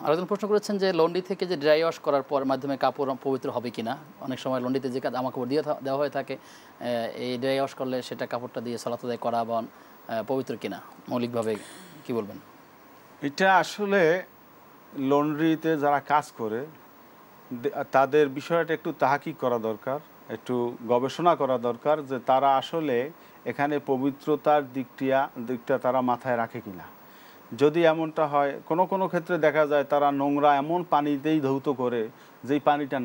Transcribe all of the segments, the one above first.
আরেকজন প্রশ্ন করেছেন যে লন্ড্রি থেকে যে ড্রাই ওয়াশ করার পর মাধ্যমে কাপড় পবিত্র হবে কিনা। অনেক সময় লন্ড্রিতে যে জামা কাপড় দেওয়া হয়ে থাকে, এই ড্রাই ওয়াশ করলে সেটা কাপড়টা দিয়ে সালাত আদায় করা বা পবিত্র কিনা, মৌলিকভাবে কি বলবেন? এটা আসলে লন্ড্রিতে যারা কাজ করে তাদের বিষয়টা একটু তাহাকিক করা দরকার, একটু গবেষণা করা দরকার যে তারা আসলে এখানে পবিত্রতার দিকটা তারা মাথায় রাখে কিনা। যদি এমনটা হয়, কোনো কোনো ক্ষেত্রে দেখা যায় তারা নোংরা এমন পানিতেই ধৌত করে যেই পানিটা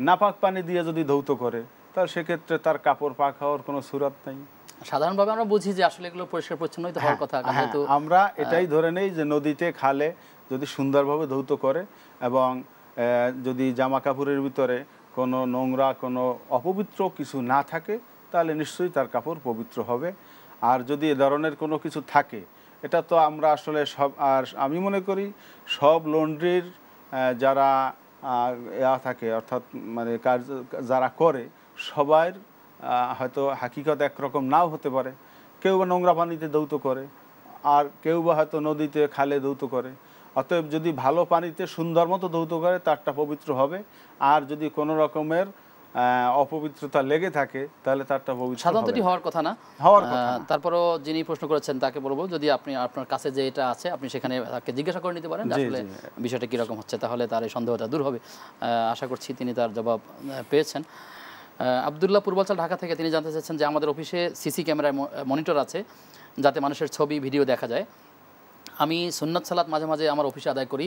নাপাক পানি দিয়ে যদি ধৌত করে, তাহলে সেক্ষেত্রে তার কাপড় পাক হওয়ার কোনো সুরাত নেই। সাধারণভাবে আমরা বুঝি যে আসলে এগুলো পরিষ্কার পরিচ্ছন্নই তো হওয়ার কথা, কিন্তু আমরা এটাই ধরে নেই যে নদীতে খালে যদি সুন্দরভাবে ধৌত করে এবং যদি জামা কাপড়ের ভিতরে কোনো নোংরা কোনো অপবিত্র কিছু না থাকে, তাহলে নিশ্চয়ই তার কাপড় পবিত্র হবে। আর যদি এ ধরনের কোনো কিছু থাকে, এটা তো আমরা আসলে আর আমি মনে করি সব লন্ড্রির যারা থাকে, অর্থাৎ মানে যারা করে সবার হয়তো হাকিকত একরকম নাও হতে পারে। কেউ বা নোংরা পানিতে ধৌত করে, আর কেউ বা হয়তো নদীতে খালে ধৌত করে। অতএব যদি ভালো পানিতে সুন্দর মতো ধৌত করে তারটা পবিত্র হবে, আর যদি কোনো রকমের অপবিত্রতা লেগে থাকে তাহলে তারটা পবিত্র সাধারণত হওয়ার কথা না। তারপরও যিনি প্রশ্ন করেছেন তাকে বলবো, যদি আপনি আপনার কাছে যে এটা আছে আপনি সেখানে তাকে জিজ্ঞাসা করে নিতে পারেন আসলে বিষয়টা কীরকম হচ্ছে, তাহলে তার এই সন্দেহটা দূর হবে। আশা করছি তিনি তার জবাব পেয়েছেন। আবদুল্লাহ পূর্বাঞ্চল ঢাকা থেকে তিনি জানতে চাচ্ছেন যে আমাদের অফিসে সিসি ক্যামেরায় মনিটর আছে যাতে মানুষের ছবি ভিডিও দেখা যায়। আমি সুন্নাত সালাত মাঝে মাঝে আমার অফিসে আদায় করি,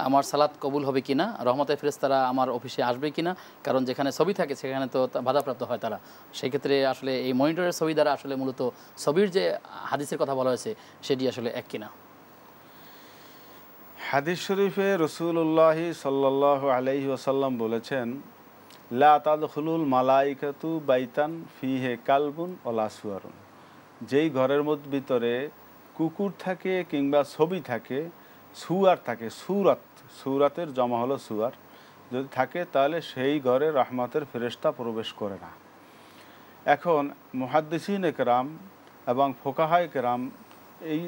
আমার সালাত কবুল হবে কিনা, রহমতের ফেরেশতারা আমার অফিসে আসবে কিনা, কারণ যেখানে ছবি থাকে সেখানে তো বাধাপ্রাপ্ত হয় তারা। সেই ক্ষেত্রে আসলে এই মনিটরের ছবি দ্বারা আসলে মূলত ছবির যে হাদিসের কথা বলা হয়েছে সেটি আসলে এক কিনা। হাদিস শরীফে রাসূলুল্লাহ সাল্লাল্লাহু আলাইহি ওয়াসাল্লাম বলেছেন, লা তাদখুলুল মালাইকাতু বাইতান ফিহে কালবুন ওয়ালা সুয়ারুন। যেই ঘরের ভিতরে কুকুর থাকে কিংবা ছবি থাকে, সুয়ার থাকে, সুরাতের জমা হলো সুয়ার, যদি থাকে তাহলে সেই ঘরে রহমতের ফেরেশতা প্রবেশ করে না। এখন মুহাদ্দিসিন একরাম এবং ফোকাহায়ে কেরাম এই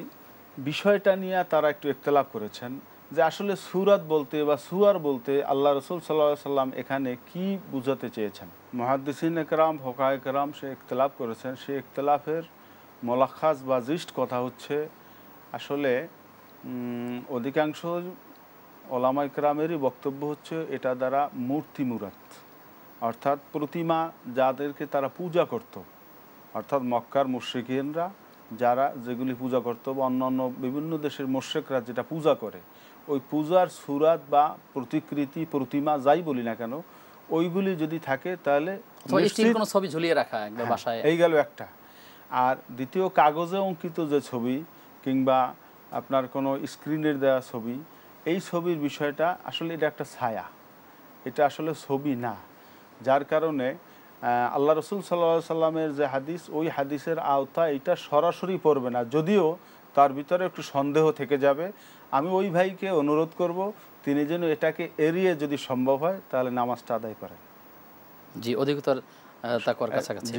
বিষয়টা নিয়ে তারা একটু ইখতিলাফ করেছেন যে আসলে সুরাত বলতে বা সুয়ার বলতে আল্লাহ রাসূল সাল্লাল্লাহু আলাইহি সাল্লাম এখানে কি বুঝাতে চেয়েছেন। মুহাদ্দিসিন একরাম ফোকাহায়ে কেরাম সে ইখতিলাফ করেছেন। সেই ইখতিলাফের মোলাখাস বা জিস্ট কথা হচ্ছে, আসলে অধিকাংশ ওলামা ইকরামেরই বক্তব্য হচ্ছে এটা দ্বারা মূর্তি মুরাত, অর্থাৎ প্রতিমা যাদেরকে তারা পূজা করত, অর্থাৎ মক্কার মুশরিকিনরা যারা যেগুলি পূজা করত বা অন্যান্য বিভিন্ন দেশের মুশরিকরা যেটা পূজা করে, ওই পূজার সুরাত বা প্রতিকৃতি প্রতিমা যাই বলি না কেন, ওইগুলি যদি থাকে তাহলে কোনো ছবি ঝুলিয়ে রাখা একবার বাসায়, এই গেল একটা। আর দ্বিতীয়, কাগজে অঙ্কিত যে ছবি কিংবা আপনার কোনো স্ক্রিনের দেওয়া ছবি, এই ছবির বিষয়টা আসলে এটা একটা ছায়া, এটা আসলে ছবি না। যার কারণে আল্লাহ রসুল সাল্লাল্লাহু সাল্লামের যে হাদিস, ওই হাদিসের আওতা এটা সরাসরি পড়বে না, যদিও তার ভিতরে একটু সন্দেহ থেকে যাবে। আমি ওই ভাইকে অনুরোধ করব তিনি যেন এটাকে এড়িয়ে যদি সম্ভব হয় তাহলে নামাজটা আদায় করেন। জি, অধিকতর তাকওয়ার কাছাকাছি।